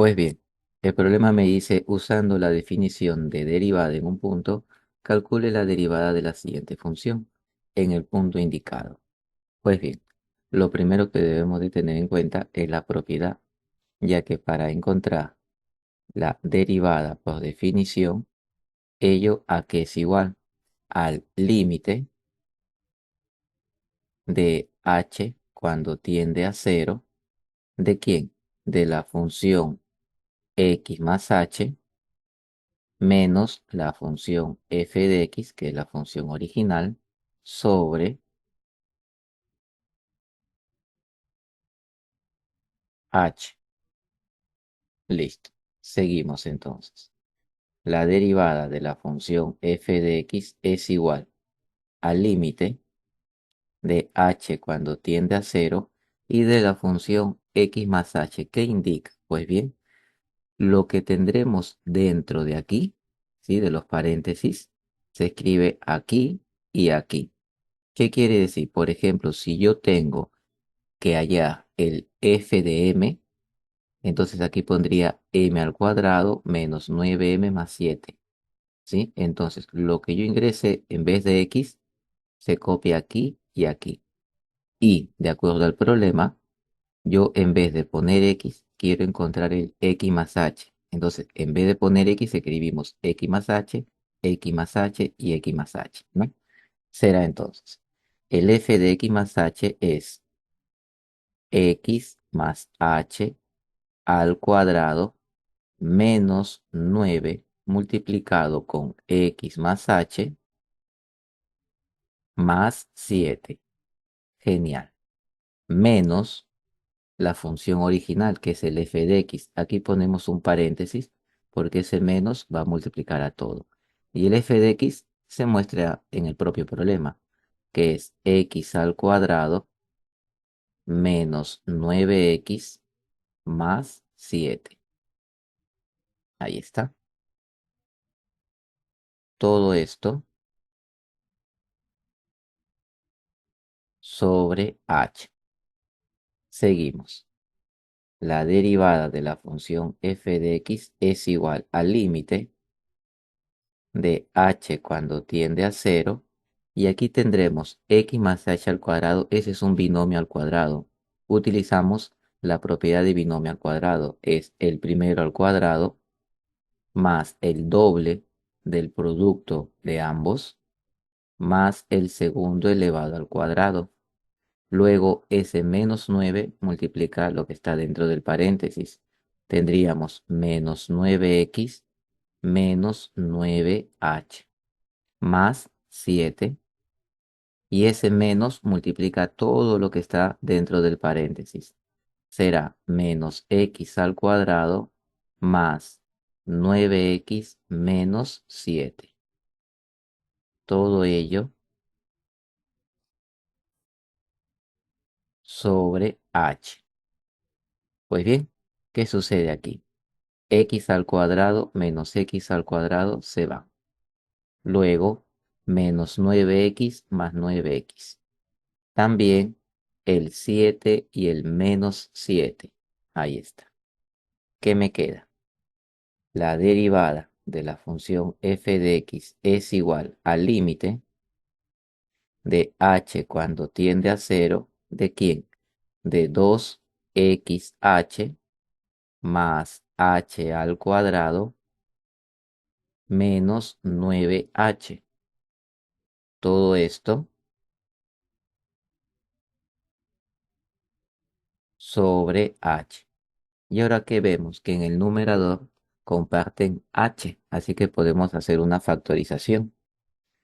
Pues bien, el problema me dice, usando la definición de derivada en un punto, calcule la derivada de la siguiente función en el punto indicado. Pues bien, lo primero que debemos de tener en cuenta es la propiedad, ya que para encontrar la derivada por definición, ello a que es igual al límite de h cuando tiende a cero, ¿de quién? De la función x más h menos la función f de x, que es la función original, sobre h. Listo. Seguimos entonces. La derivada de la función f de x es igual al límite de h cuando tiende a cero y de la función x más h. ¿Qué indica? Pues bien, lo que tendremos dentro de aquí, ¿sí? De los paréntesis, se escribe aquí y aquí. ¿Qué quiere decir? Por ejemplo, si yo tengo que haya el f de m, entonces aquí pondría m al cuadrado menos 9m más 7, ¿sí? Entonces, lo que yo ingrese en vez de x, se copia aquí y aquí. Y, de acuerdo al problema, yo en vez de poner x, quiero encontrar el x más h. Entonces, en vez de poner x, escribimos x más h y x más h, ¿no? Será entonces, el f de x más h es x más h al cuadrado menos 9 multiplicado con x más h más 7. Genial. Menos la función original, que es el f de x. Aquí ponemos un paréntesis porque ese menos va a multiplicar a todo. Y el f de x se muestra en el propio problema, que es x al cuadrado menos 9x más 7. Ahí está. Todo esto sobre h. Seguimos. La derivada de la función f de x es igual al límite de h cuando tiende a cero. Y aquí tendremos x más h al cuadrado. Ese es un binomio al cuadrado. Utilizamos la propiedad de binomio al cuadrado. Es el primero al cuadrado más el doble del producto de ambos más el segundo elevado al cuadrado. Luego ese menos 9 multiplica lo que está dentro del paréntesis. Tendríamos menos 9x menos 9h más 7. Y ese menos multiplica todo lo que está dentro del paréntesis. Será menos x al cuadrado más 9x menos 7. Todo ello sobre h. Pues bien, ¿qué sucede aquí? X al cuadrado menos x al cuadrado se va. Luego, menos 9x más 9x. También el 7 y el menos 7. Ahí está. ¿Qué me queda? La derivada de la función f de x es igual al límite de h cuando tiende a cero. ¿De quién? De 2xh más h al cuadrado menos 9h. Todo esto sobre h. Y ahora que vemos que en el numerador comparten h, así que podemos hacer una factorización.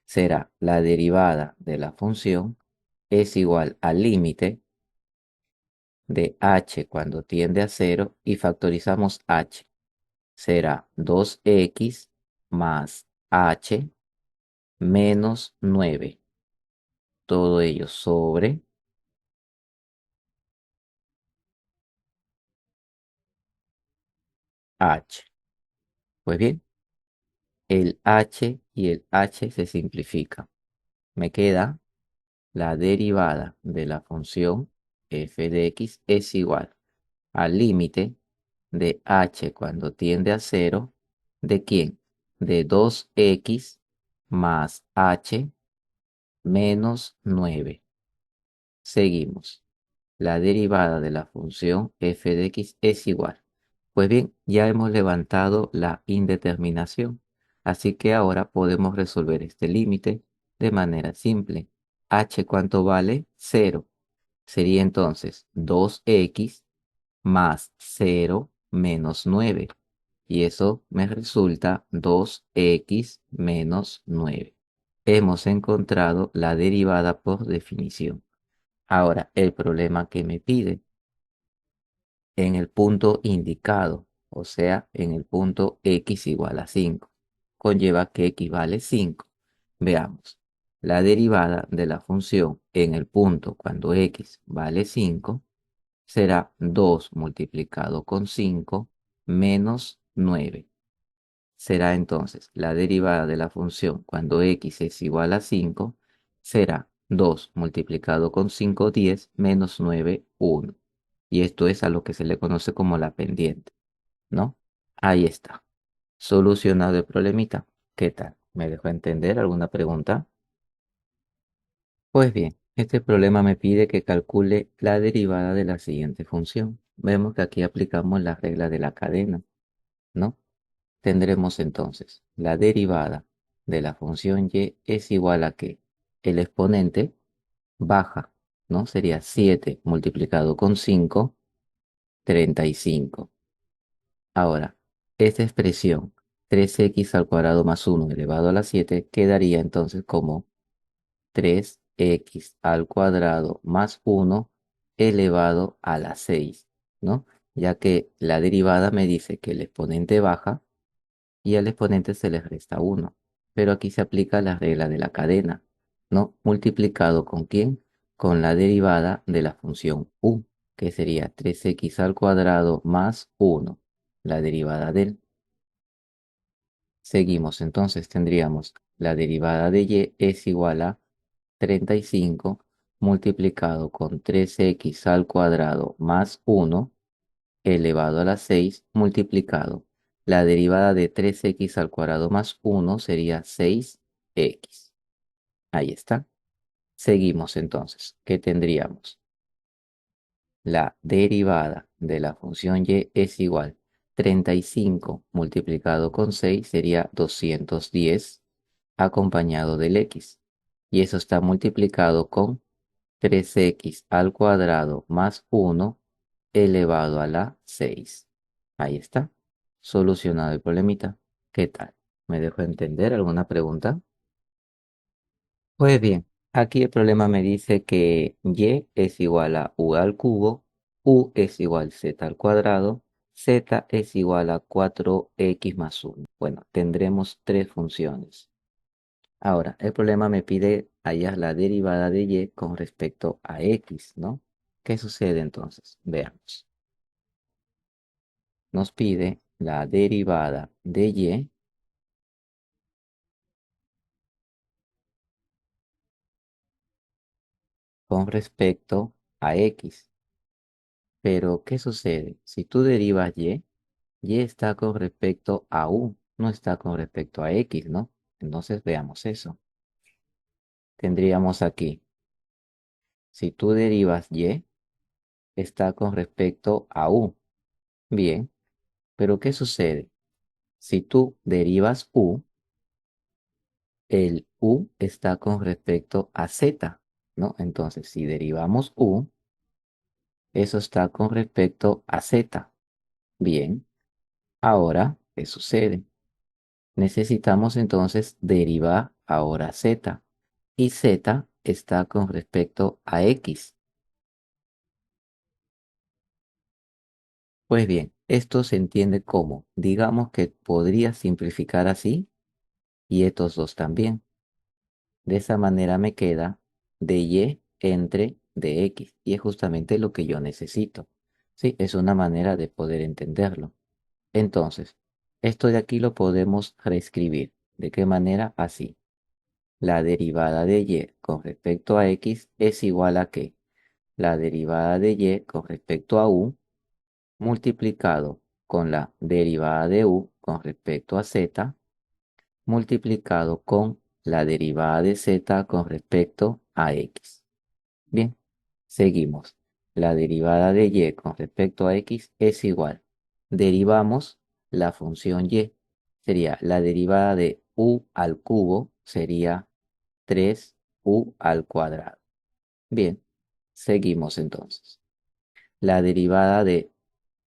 Será la derivada de la función es igual al límite de h cuando tiende a cero y factorizamos h. Será 2x más h menos 9. Todo ello sobre h. Pues bien, el h y el h se simplifican. Me queda la derivada de la función f de x es igual al límite de h cuando tiende a cero, ¿de quién? De 2x más h menos 9. Seguimos. La derivada de la función f de x es igual. Pues bien, ya hemos levantado la indeterminación, así que ahora podemos resolver este límite de manera simple. H, ¿cuánto vale? 0. Sería entonces 2x más 0 menos 9. Y eso me resulta 2x menos 9. Hemos encontrado la derivada por definición. Ahora, el problema que me pide en el punto indicado, o sea, en el punto x igual a 5, conlleva que x vale 5. Veamos, la derivada de la función en el punto cuando x vale 5 será 2 multiplicado con 5 menos 9. Será entonces la derivada de la función cuando x es igual a 5 será 2 multiplicado con 5 10 menos 9 1. Y esto es a lo que se le conoce como la pendiente, ¿no? Ahí está. Solucionado el problemita. ¿Qué tal? ¿Me dejó entender alguna pregunta? Pues bien, este problema me pide que calcule la derivada de la siguiente función. Vemos que aquí aplicamos la regla de la cadena, ¿no? Tendremos entonces la derivada de la función y es igual a que el exponente baja, ¿no? Sería 7 multiplicado con 5, 35. Ahora, esta expresión 3x al cuadrado más 1 elevado a la 7 quedaría entonces como 3x al cuadrado más 1 elevado a la 6, ¿no? Ya que la derivada me dice que el exponente baja y al exponente se le resta 1. Pero aquí se aplica la regla de la cadena, ¿no? Multiplicado con ¿quién? Con la derivada de la función u, que sería 3x al cuadrado más 1, la derivada del. Seguimos, entonces tendríamos la derivada de y es igual a 35 multiplicado con 3x al cuadrado más 1 elevado a la 6 multiplicado. La derivada de 3x al cuadrado más 1 sería 6x. Ahí está. Seguimos entonces. ¿Qué tendríamos? La derivada de la función y es igual. 35 multiplicado con 6 sería 210 acompañado del x. Y eso está multiplicado con 3x al cuadrado más 1 elevado a la 6. Ahí está. Solucionado el problemita. ¿Qué tal? ¿Me dejo entender alguna pregunta? Pues bien, aquí el problema me dice que y es igual a u al cubo, u es igual a z al cuadrado, z es igual a 4x más 1. Bueno, tendremos tres funciones. Ahora, el problema me pide hallar la derivada de y con respecto a x, ¿no? ¿Qué sucede entonces? Veamos. Nos pide la derivada de y con respecto a x. Pero, ¿qué sucede? Si tú derivas y está con respecto a u, no está con respecto a x, ¿no? Entonces veamos eso. Tendríamos aquí, si tú derivas y, está con respecto a u. Bien, pero ¿qué sucede? Si tú derivas u, el u está con respecto a z, ¿no? Entonces, si derivamos u, eso está con respecto a z. Bien, ahora, ¿qué sucede? Necesitamos entonces derivar ahora z. Y z está con respecto a x. Pues bien, esto se entiende como, digamos que podría simplificar así y estos dos también. De esa manera me queda de y entre de x. Y es justamente lo que yo necesito. Sí, es una manera de poder entenderlo. Entonces, esto de aquí lo podemos reescribir. ¿De qué manera? Así. La derivada de y con respecto a x es igual a que la derivada de y con respecto a u multiplicado con la derivada de u con respecto a z multiplicado con la derivada de z con respecto a x. Bien, seguimos. La derivada de y con respecto a x es igual. Derivamos la función y. Sería la derivada de u al cubo, sería 3u al cuadrado. Bien, seguimos entonces. La derivada de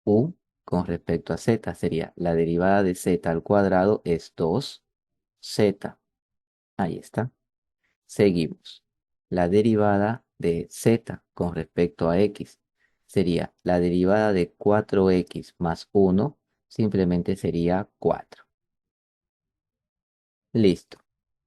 u con respecto a z sería la derivada de z al cuadrado es 2z. Ahí está. Seguimos. La derivada de z con respecto a x sería la derivada de 4x más 1, simplemente sería 4. Listo.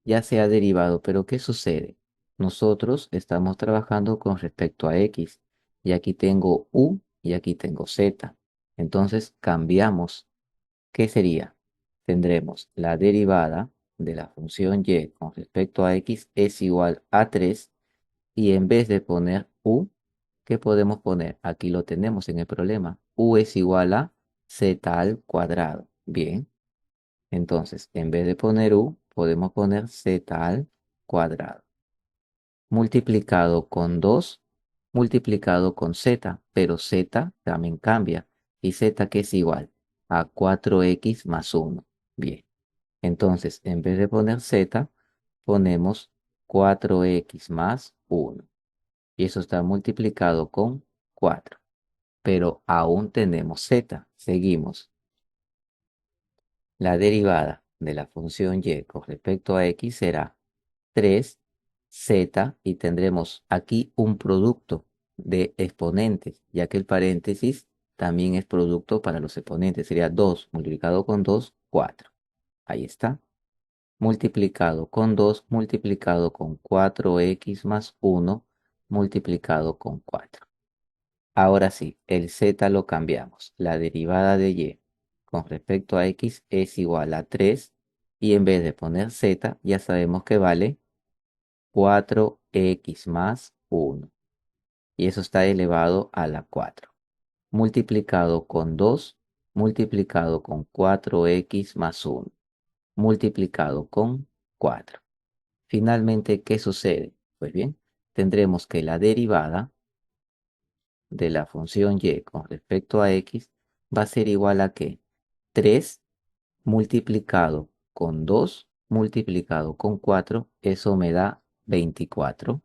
Ya se ha derivado, pero ¿qué sucede? Nosotros estamos trabajando con respecto a x y aquí tengo u y aquí tengo z. Entonces cambiamos. ¿Qué sería? Tendremos la derivada de la función y con respecto a x es igual a 3 y en vez de poner u, ¿qué podemos poner? Aquí lo tenemos en el problema. U es igual a z al cuadrado. Bien, entonces en vez de poner u, podemos poner z al cuadrado. Multiplicado con 2, multiplicado con z, pero z también cambia. ¿Y z que es igual? A 4x más 1. Bien, entonces en vez de poner z, ponemos 4x más 1. Y eso está multiplicado con 4. Pero aún tenemos z. Seguimos. La derivada de la función y con respecto a x será 3z y tendremos aquí un producto de exponentes, ya que el paréntesis también es producto para los exponentes. Sería 2 multiplicado con 2, 4. Ahí está. Multiplicado con 2 multiplicado con 4x más 1 multiplicado con 4. Ahora sí, el z lo cambiamos. La derivada de y con respecto a x es igual a 3 y en vez de poner z ya sabemos que vale 4x más 1 y eso está elevado a la 4. Multiplicado con 2 multiplicado con 4x más 1 multiplicado con 4. Finalmente, ¿qué sucede? Pues bien, tendremos que la derivada de la función y con respecto a x va a ser igual a que 3 multiplicado con 2 multiplicado con 4, eso me da 24.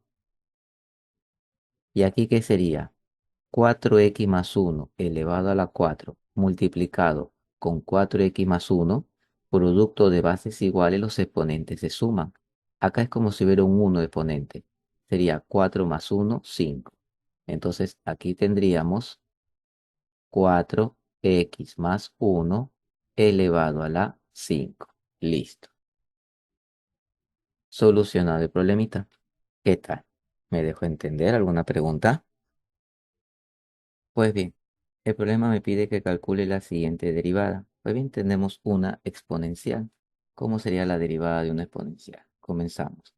¿Y aquí qué sería? 4x más 1 elevado a la 4 multiplicado con 4x más 1, producto de bases iguales, los exponentes se suman. Acá es como si hubiera un 1 exponente. Sería 4 más 1, 5. Entonces aquí tendríamos 4x más 1 elevado a la 5. Listo. Solucionado el problemita. ¿Qué tal? ¿Me dejó entender alguna pregunta? Pues bien, el problema me pide que calcule la siguiente derivada. Pues bien, tenemos una exponencial. ¿Cómo sería la derivada de una exponencial? Comenzamos.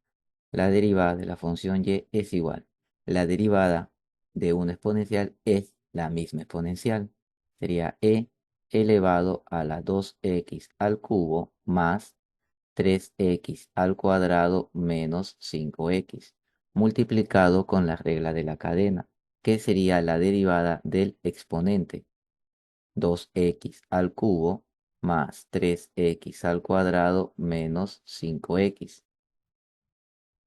La derivada de la función y es igual. La derivada de una exponencial es la misma exponencial. Sería e elevado a la 2x al cubo más 3x al cuadrado menos 5x, multiplicado con la regla de la cadena, que sería la derivada del exponente 2x al cubo más 3x al cuadrado menos 5x,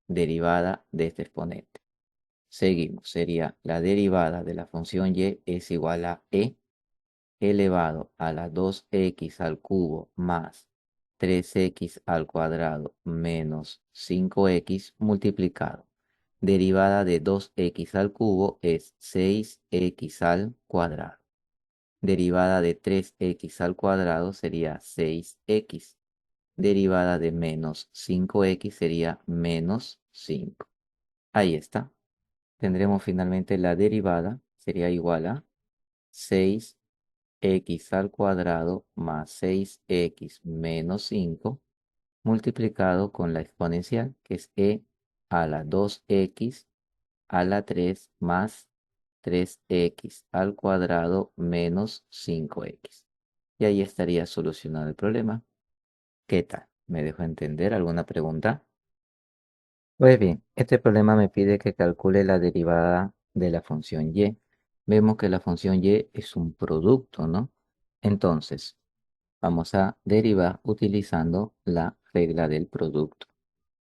derivada de este exponente. Seguimos, sería la derivada de la función y es igual a e elevado a la 2x al cubo más 3x al cuadrado menos 5x multiplicado. Derivada de 2x al cubo es 6x al cuadrado. Derivada de 3x al cuadrado sería 6x. Derivada de menos 5x sería menos 5. Ahí está. Tendremos finalmente la derivada, sería igual a 6x al cuadrado más 6x menos 5 multiplicado con la exponencial que es e a la 2x a la 3 más 3x al cuadrado menos 5x. y ahí estaría solucionado el problema. ¿Qué tal? ¿Me dejo entender alguna pregunta? Pues bien, este problema me pide que calcule la derivada de la función y. Vemos que la función y es un producto, ¿no? Entonces, vamos a derivar utilizando la regla del producto.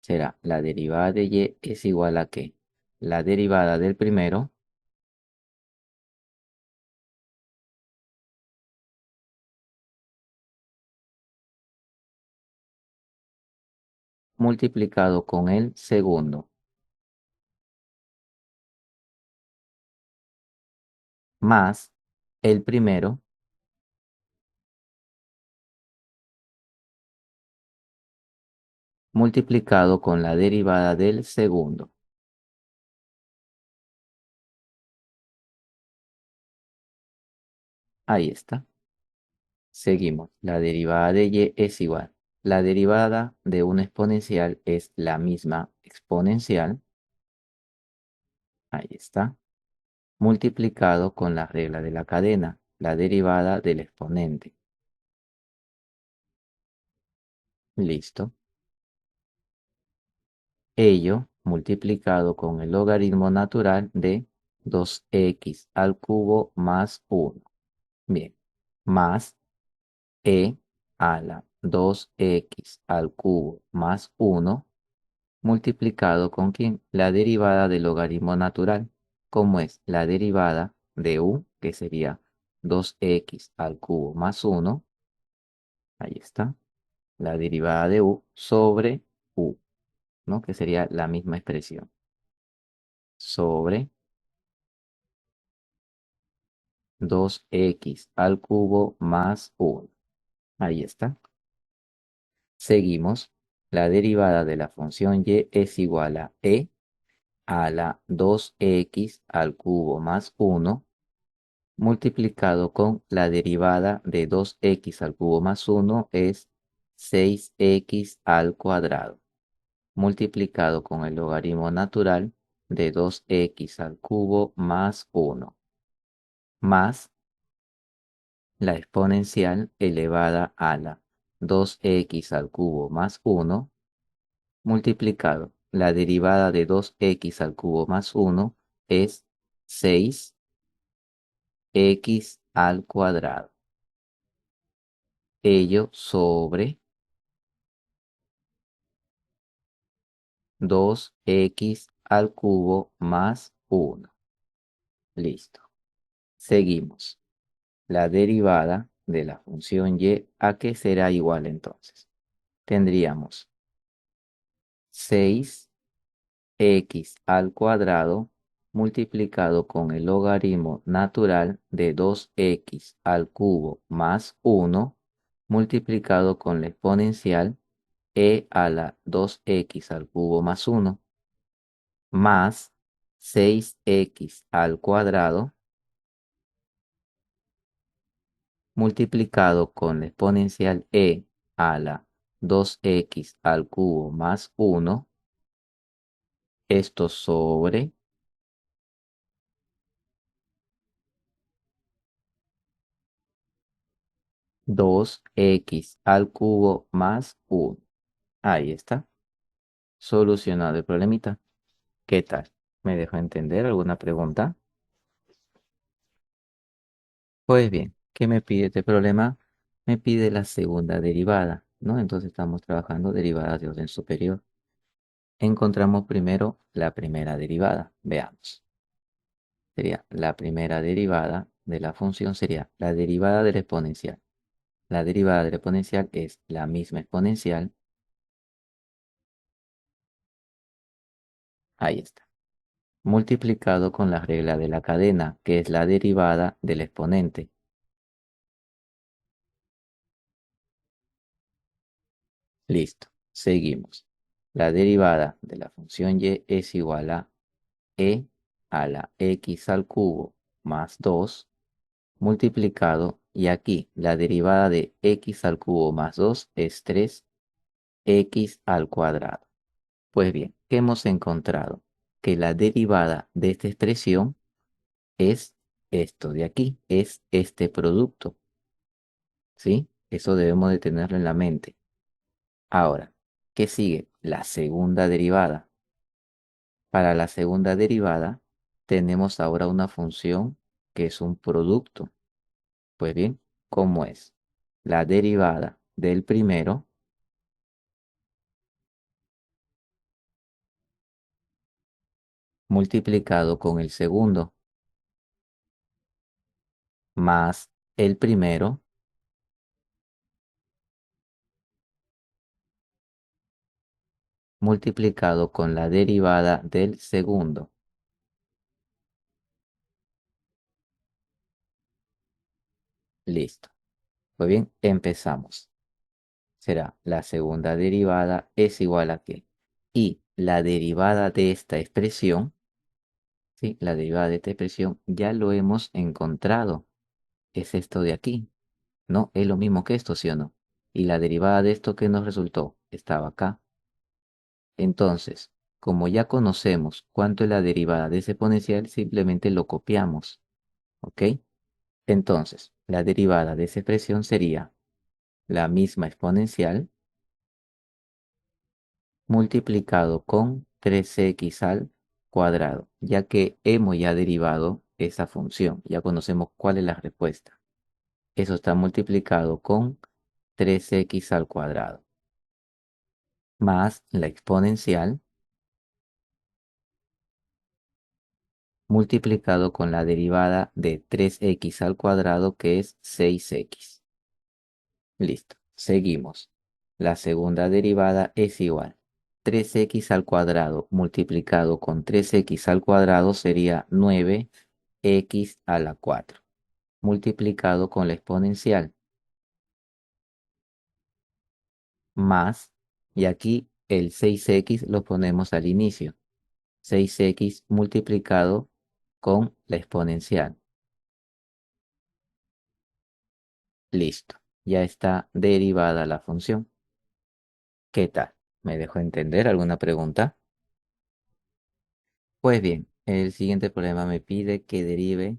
Será la derivada de y es igual a ¿qué? La derivada del primero multiplicado con el segundo, más el primero multiplicado con la derivada del segundo. Ahí está. Seguimos. La derivada de y es igual. La derivada de una exponencial es la misma exponencial. Ahí está. Multiplicado con la regla de la cadena, la derivada del exponente. Listo. Ello multiplicado con el logaritmo natural de 2x al cubo más 1. Bien. Más a la 2x al cubo más 1 multiplicado con ¿quién? La derivada del logaritmo natural, como es la derivada de u, que sería 2x al cubo más 1, ahí está, la derivada de u sobre u, ¿no? Que sería la misma expresión, sobre 2x al cubo más 1. Ahí está. Seguimos. La derivada de la función y es igual a e a la 2x al cubo más 1 multiplicado con la derivada de 2x al cubo más 1 es 6x al cuadrado, multiplicado con el logaritmo natural de 2x al cubo más 1, más la exponencial elevada a la 2x al cubo más 1, multiplicado. La derivada de 2x al cubo más 1 es 6x al cuadrado. Ello sobre 2x al cubo más 1. Listo. Seguimos. La derivada de la función y, ¿a qué será igual entonces? Tendríamos 6x al cuadrado multiplicado con el logaritmo natural de 2x al cubo más 1 multiplicado con la exponencial a la 2x al cubo más 1 más 6x al cuadrado multiplicado con la exponencial a la 2x al cubo más 1, esto sobre 2x al cubo más 1. Ahí está, solucionado el problemita. ¿Qué tal? ¿Me dejó entender alguna pregunta? Pues bien, ¿qué me pide este problema? Me pide la segunda derivada, ¿no? Entonces estamos trabajando derivadas de orden superior. Encontramos primero la primera derivada. Veamos. Sería la primera derivada de la función, sería la derivada de la exponencial. La derivada de la exponencial es la misma exponencial. Ahí está. Multiplicado con la regla de la cadena, que es la derivada del exponente. Listo. Seguimos. La derivada de la función y es igual a e a la x al cubo más 2 multiplicado, y aquí la derivada de x al cubo más 2 es 3x al cuadrado. Pues bien, ¿qué hemos encontrado? Que la derivada de esta expresión es esto de aquí, es este producto. ¿Sí? Eso debemos de tenerlo en la mente. Ahora, ¿qué sigue? La segunda derivada. Para la segunda derivada, tenemos ahora una función que es un producto. Pues bien, ¿cómo es? La derivada del primero multiplicado con el segundo más el primero multiplicado con la derivada del segundo. Listo. Pues bien, empezamos. Será la segunda derivada es igual a qué. Y la derivada de esta expresión, ¿sí? La derivada de esta expresión ya lo hemos encontrado. Es esto de aquí. No, es lo mismo que esto, ¿sí o no? Y la derivada de esto que nos resultó estaba acá. Entonces, como ya conocemos cuánto es la derivada de ese exponencial, simplemente lo copiamos. ¿Ok? Entonces, la derivada de esa expresión sería la misma exponencial multiplicado con 3x al cuadrado, ya que hemos ya derivado esa función, ya conocemos cuál es la respuesta. Eso está multiplicado con 3x al cuadrado, más la exponencial multiplicado con la derivada de 3x al cuadrado, que es 6x. Listo, seguimos. La segunda derivada es igual. 3x al cuadrado multiplicado con 3x al cuadrado sería 9x a la 4, multiplicado con la exponencial, más, y aquí el 6x lo ponemos al inicio. 6x multiplicado con la exponencial. Listo, ya está derivada la función. ¿Qué tal? ¿Me dejó entender alguna pregunta? Pues bien, el siguiente problema me pide que derive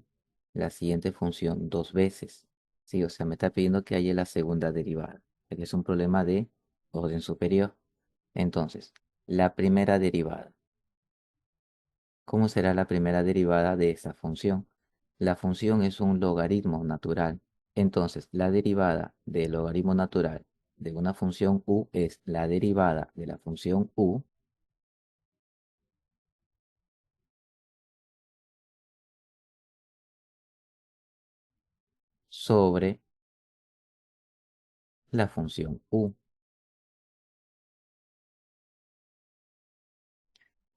la siguiente función dos veces. Sí, o sea, me está pidiendo que haya la segunda derivada. Es un problema de orden superior. Entonces, la primera derivada. ¿Cómo será la primera derivada de esa función? La función es un logaritmo natural. Entonces, la derivada del logaritmo natural de una función u es la derivada de la función u sobre la función u.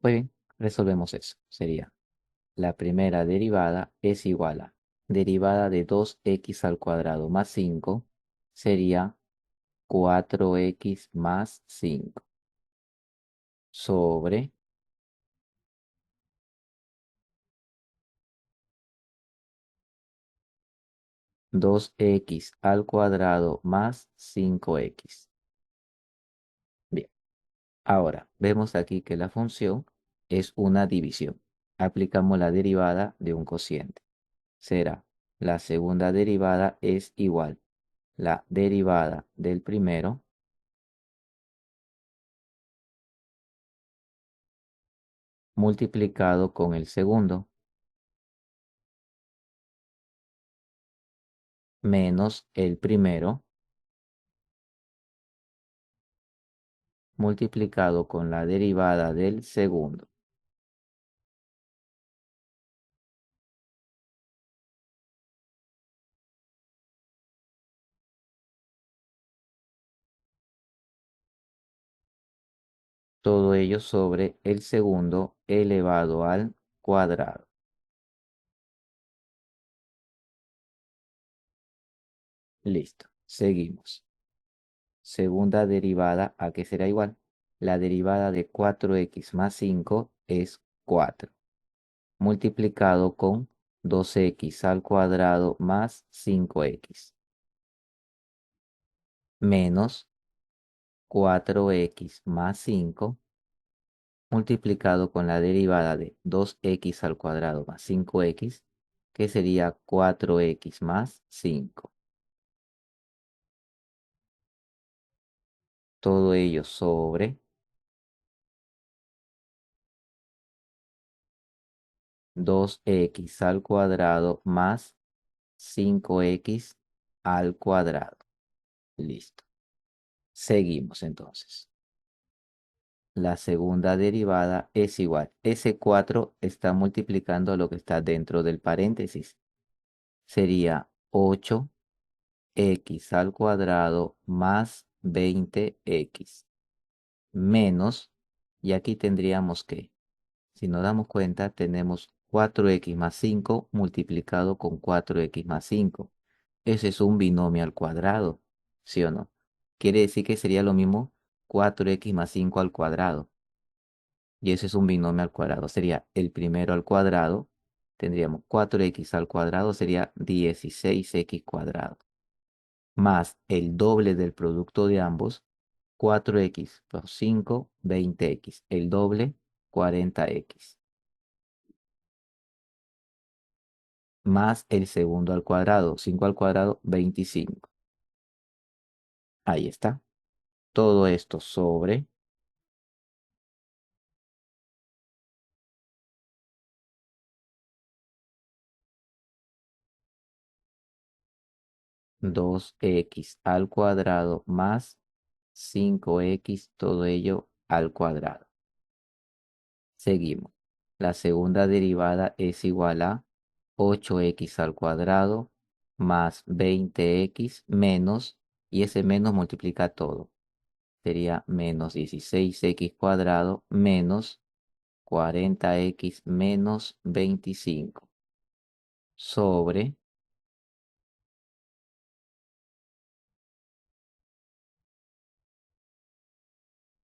Muy bien, resolvemos eso. Sería la primera derivada es igual a derivada de 2x al cuadrado más 5 sería 4x más 5 sobre 2x al cuadrado más 5x. Bien, ahora vemos aquí que la función es una división. Aplicamos la derivada de un cociente. Será la segunda derivada es igual la derivada del primero multiplicado con el segundo menos el primero multiplicado con la derivada del segundo. Todo ello sobre el segundo elevado al cuadrado. Listo. Seguimos. Segunda derivada, ¿a qué será igual? La derivada de 4x más 5 es 4, multiplicado con 2x al cuadrado más 5x, menos 4x más 5 multiplicado con la derivada de 2x al cuadrado más 5x, que sería 4x más 5. todo ello sobre 2x al cuadrado más 5x al cuadrado. Listo. Seguimos entonces. La segunda derivada es igual. Ese 4 está multiplicando lo que está dentro del paréntesis. Sería 8x al cuadrado más 20x menos, y aquí tendríamos que, si nos damos cuenta, tenemos 4x más 5 multiplicado con 4x más 5. Ese es un binomio al cuadrado, ¿sí o no? Quiere decir que sería lo mismo 4x más 5 al cuadrado. Y ese es un binomio al cuadrado. Sería el primero al cuadrado. Tendríamos 4x al cuadrado, sería 16x cuadrado. Más el doble del producto de ambos, 4x por 5, 20x. El doble, 40x. Más el segundo al cuadrado, 5 al cuadrado, 25. Ahí está. Todo esto sobre 2x al cuadrado más 5x, todo ello al cuadrado. Seguimos. La segunda derivada es igual a 8x al cuadrado más 20x menos, y ese menos multiplica todo. Sería menos 16x cuadrado menos 40x menos 25 sobre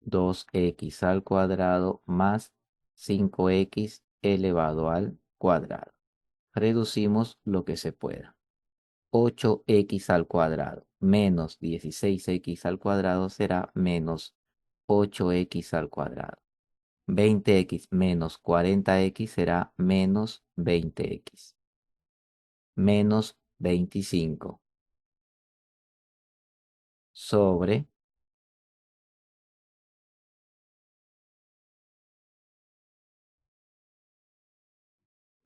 2x al cuadrado más 5x elevado al cuadrado. Reducimos lo que se pueda. 8x al cuadrado menos 16x al cuadrado será menos 8x al cuadrado. 20x menos 40x será menos 20x. Menos 25 sobre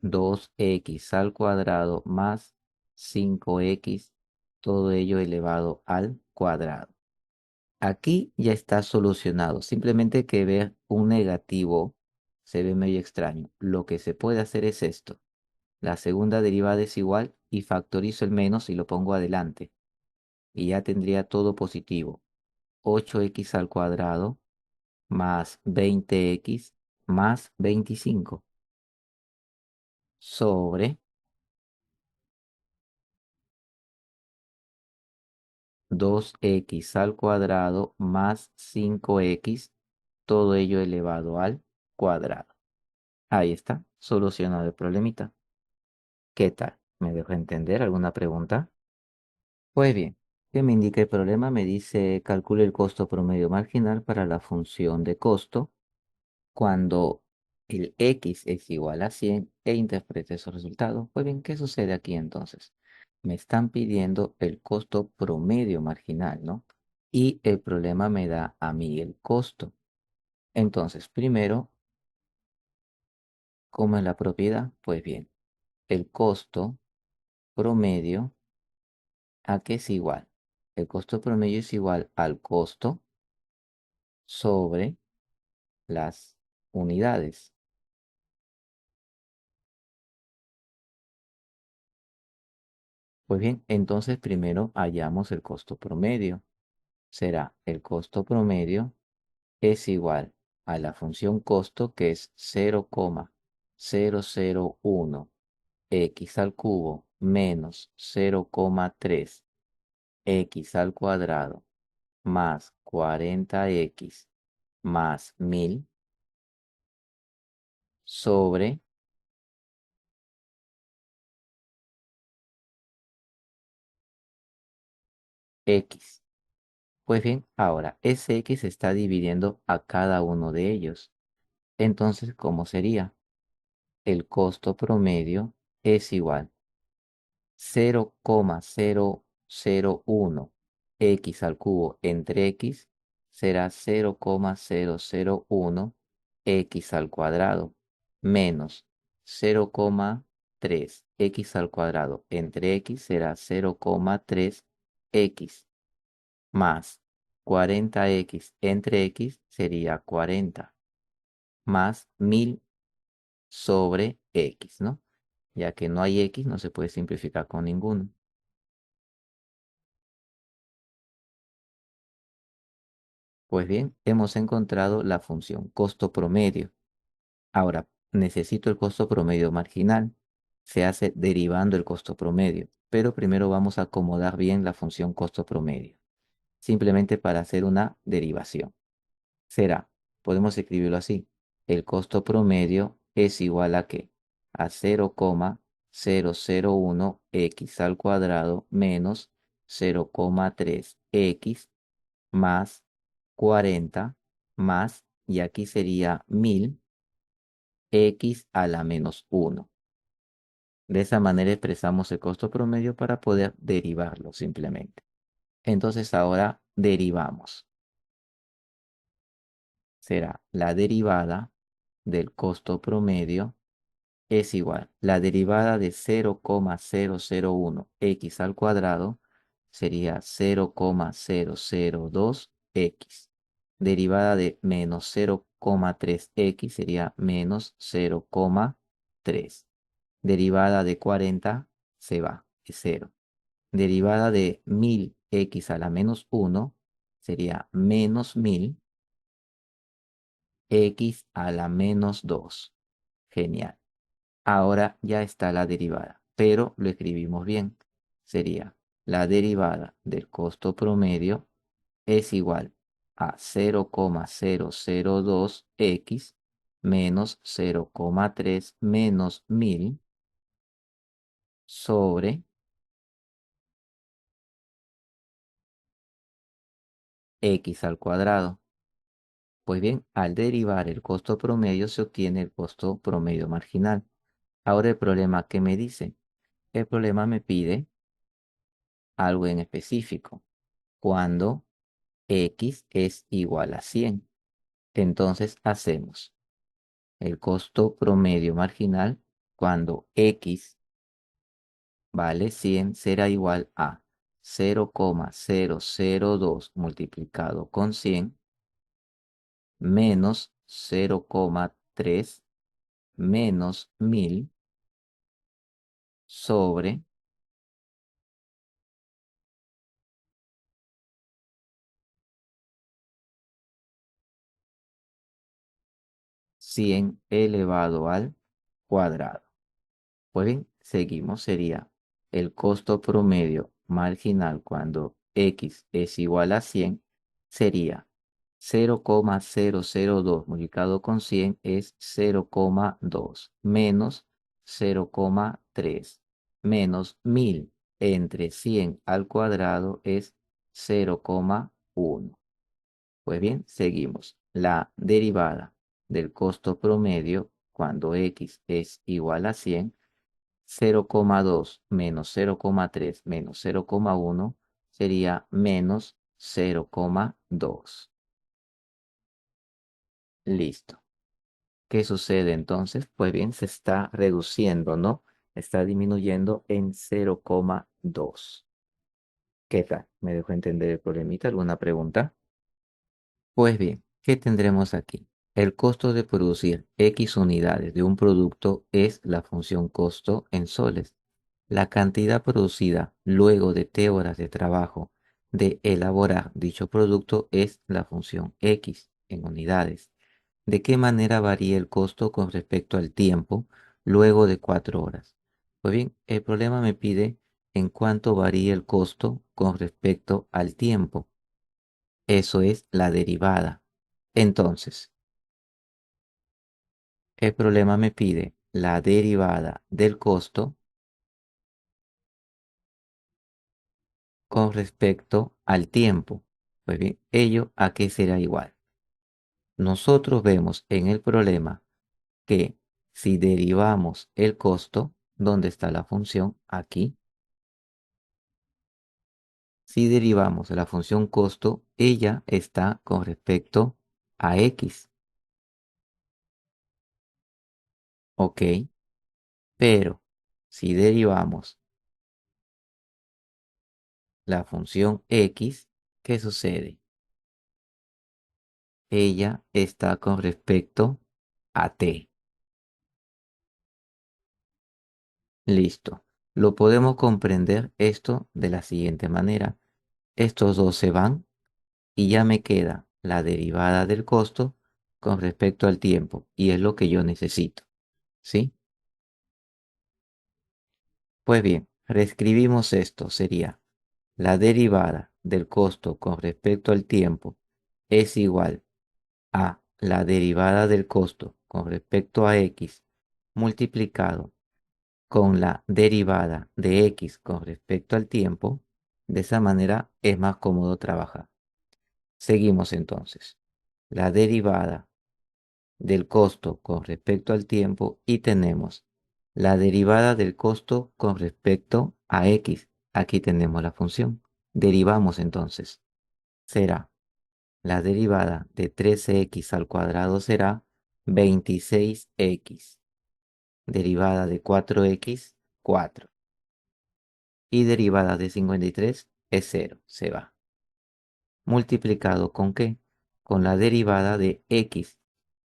2x al cuadrado más 5x, todo ello elevado al cuadrado. Aquí ya está solucionado. Simplemente que ver un negativo se ve medio extraño. Lo que se puede hacer es esto. La segunda derivada es igual y factorizo el menos y lo pongo adelante. Y ya tendría todo positivo. 8x al cuadrado más 20x más 25 sobre 2x al cuadrado más 5x, todo ello elevado al cuadrado. Ahí está, solucionado el problemita. ¿Qué tal? ¿Me dejó entender alguna pregunta? Pues bien, ¿qué me indica el problema? Me dice calcule el costo promedio marginal para la función de costo cuando el x es igual a 100 e interprete esos resultados. Pues bien, ¿qué sucede aquí entonces? Me están pidiendo el costo promedio marginal, ¿no? Y el problema me da a mí el costo. Entonces, primero, ¿cómo es la propiedad? Pues bien, el costo promedio, ¿a qué es igual? El costo promedio es igual al costo sobre las unidades. Pues bien, entonces primero hallamos el costo promedio. Será el costo promedio es igual a la función costo, que es 0,001 x al cubo menos 0,3 x al cuadrado más 40x más 1000 sobre x. Pues bien, ahora ese x está dividiendo a cada uno de ellos. Entonces, ¿cómo sería? El costo promedio es igual 0,001 x al cubo entre x será 0,001 x al cuadrado menos 0,3 x al cuadrado entre x será 0,3 x más 40x entre x sería 40 más 1000 sobre x, ¿no? Ya que no hay x, no se puede simplificar con ninguno. Pues bien, hemos encontrado la función costo promedio. Ahora, necesito el costo promedio marginal. Se hace derivando el costo promedio, pero primero vamos a acomodar bien la función costo promedio, simplemente para hacer una derivación. Será, podemos escribirlo así, el costo promedio es igual a ¿qué? A 0,001 x al cuadrado menos 0,3 x más 40 más, y aquí sería 1000 x a la menos 1. De esa manera expresamos el costo promedio para poder derivarlo simplemente. Entonces ahora derivamos. Será la derivada del costo promedio es igual. La derivada de 0,001 x al cuadrado sería 0,002 x. Derivada de menos 0,3 x sería menos 0,3. Derivada de 40 se va, es 0. Derivada de 1000 x a la menos 1 sería menos 1000 x a la menos 2. Genial. Ahora ya está la derivada, pero lo escribimos bien. Sería la derivada del costo promedio es igual a 0,002 x menos 0,3 menos 1000 sobre x al cuadrado. Pues bien, al derivar el costo promedio se obtiene el costo promedio marginal. Ahora el problema, ¿qué me dice? El problema me pide algo en específico. Cuando x es igual a 100. Entonces hacemos el costo promedio marginal cuando x vale 100 será igual a 0,002 multiplicado con 100 menos 0,3 menos 1000 sobre 100 elevado al cuadrado. Pues bien, seguimos, sería el costo promedio marginal cuando x es igual a 100, sería 0,002 multiplicado con 100 es 0,2 menos 0,3 menos 1000 entre 100 al cuadrado es 0,1. Pues bien, seguimos. La derivada del costo promedio cuando x es igual a 100, 0,2 menos 0,3 menos 0,1 sería menos 0,2. Listo. ¿Qué sucede entonces? Pues bien, se está reduciendo, ¿no? Está disminuyendo en 0,2. ¿Qué tal? ¿Me dejó entender el problemita? ¿Alguna pregunta? Pues bien, ¿qué tendremos aquí? El costo de producir X unidades de un producto es la función costo en soles. La cantidad producida luego de T horas de trabajo de elaborar dicho producto es la función X en unidades. ¿De qué manera varía el costo con respecto al tiempo luego de 4 horas? Pues bien, el problema me pide en cuánto varía el costo con respecto al tiempo. Eso es la derivada. Entonces, el problema me pide la derivada del costo con respecto al tiempo. Pues bien, ello a qué será igual. Nosotros vemos en el problema que si derivamos el costo, ¿dónde está la función? Aquí. Si derivamos la función costo, ella está con respecto a X, ¿ok? Pero si derivamos la función X, ¿qué sucede? Ella está con respecto a T. Listo. Lo podemos comprender esto de la siguiente manera. Estos dos se van y ya me queda la derivada del costo con respecto al tiempo y es lo que yo necesito. ¿Sí? Pues bien, reescribimos esto. Sería la derivada del costo con respecto al tiempo es igual a la derivada del costo con respecto a X multiplicado con la derivada de X con respecto al tiempo. De esa manera es más cómodo trabajar. Seguimos entonces. La derivada del costo con respecto al tiempo y tenemos la derivada del costo con respecto a X. Aquí tenemos la función. Derivamos entonces. Será la derivada de 13x al cuadrado será 26x. Derivada de 4x, 4. Y derivada de 53 es 0, se va. ¿Multiplicado con qué? Con la derivada de x.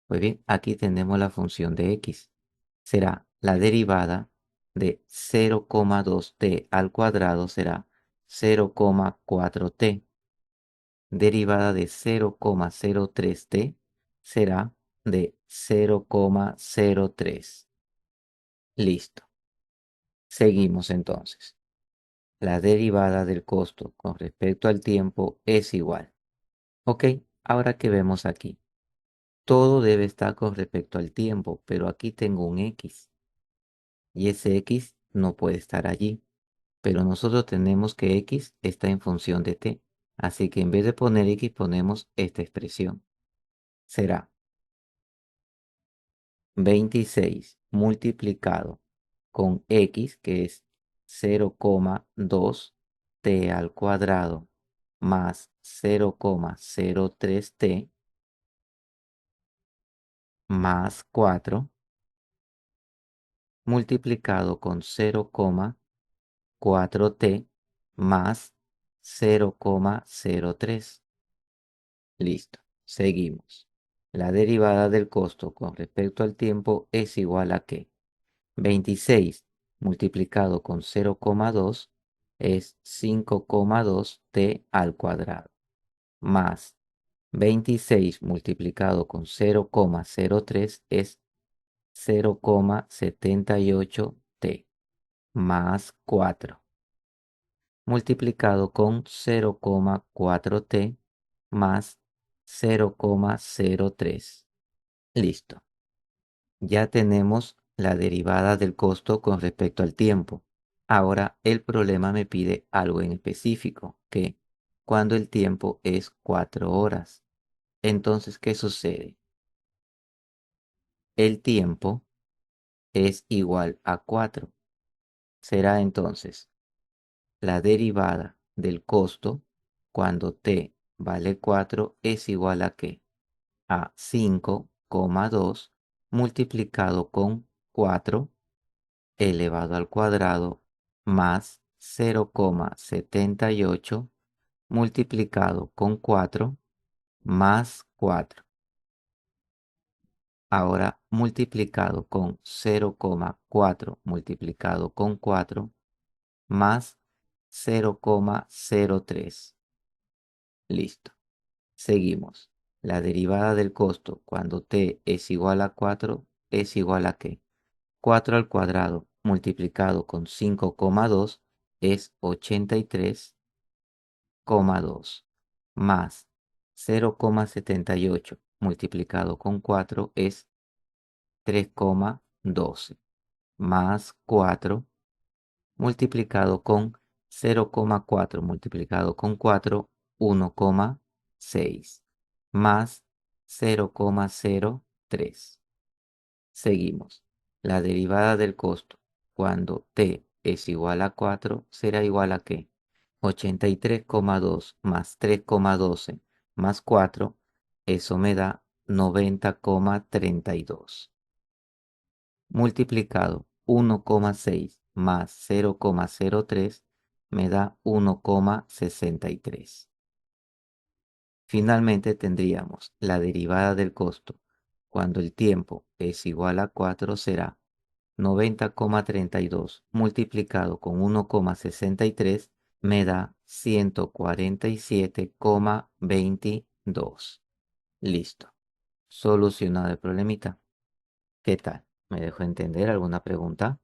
Pues bien, aquí tenemos la función de x. Será la derivada de 0,2t al cuadrado será 0,4t. Derivada de 0,03t será de 0,03. Listo. Seguimos entonces. La derivada del costo con respecto al tiempo es igual. Ok, ahora que vemos aquí, todo debe estar con respecto al tiempo, pero aquí tengo un x y ese x no puede estar allí, pero nosotros tenemos que x está en función de t, así que en vez de poner x ponemos esta expresión. Será 26 multiplicado con x, que es 0,2t al cuadrado más 0,03t más 4 multiplicado con 0,4t más 0,03. Listo. Seguimos. La derivada del costo con respecto al tiempo es igual a ¿qué? 26 multiplicado con 0,2 es 5,2t al cuadrado, más 26 multiplicado con 0,03 es 0,78t, más 4 multiplicado con 0,4t más 0,03. Listo. Ya tenemos la derivada del costo con respecto al tiempo. Ahora el problema me pide algo en específico, que cuando el tiempo es 4 horas. Entonces, ¿qué sucede? El tiempo es igual a 4. Será entonces la derivada del costo cuando t vale 4 es igual a ¿qué? A 5,2 multiplicado con 4 elevado al cuadrado más 0,78 multiplicado con 4 más 4. Ahora multiplicado con 0,4 multiplicado con 4 más 0,03. Listo. Seguimos. La derivada del costo cuando t es igual a 4 es igual a ¿qué? 4 al cuadrado multiplicado con 5,2 es 83,2 más 0,78 multiplicado con 4 es 3,12 más 4 multiplicado con 0,4 multiplicado con 4, 1,6 más 0,03. Seguimos. La derivada del costo cuando t es igual a 4 será igual a ¿qué? 83,2 más 3,12 más 4, eso me da 90,32. Multiplicado 1,6 más 0,03 me da 1,63. Finalmente tendríamos la derivada del costo cuando el tiempo es igual a 4 será 90,32 multiplicado con 1,63 me da 147,22. Listo. Solucionado el problemita. ¿Qué tal? ¿Me dejó entender alguna pregunta?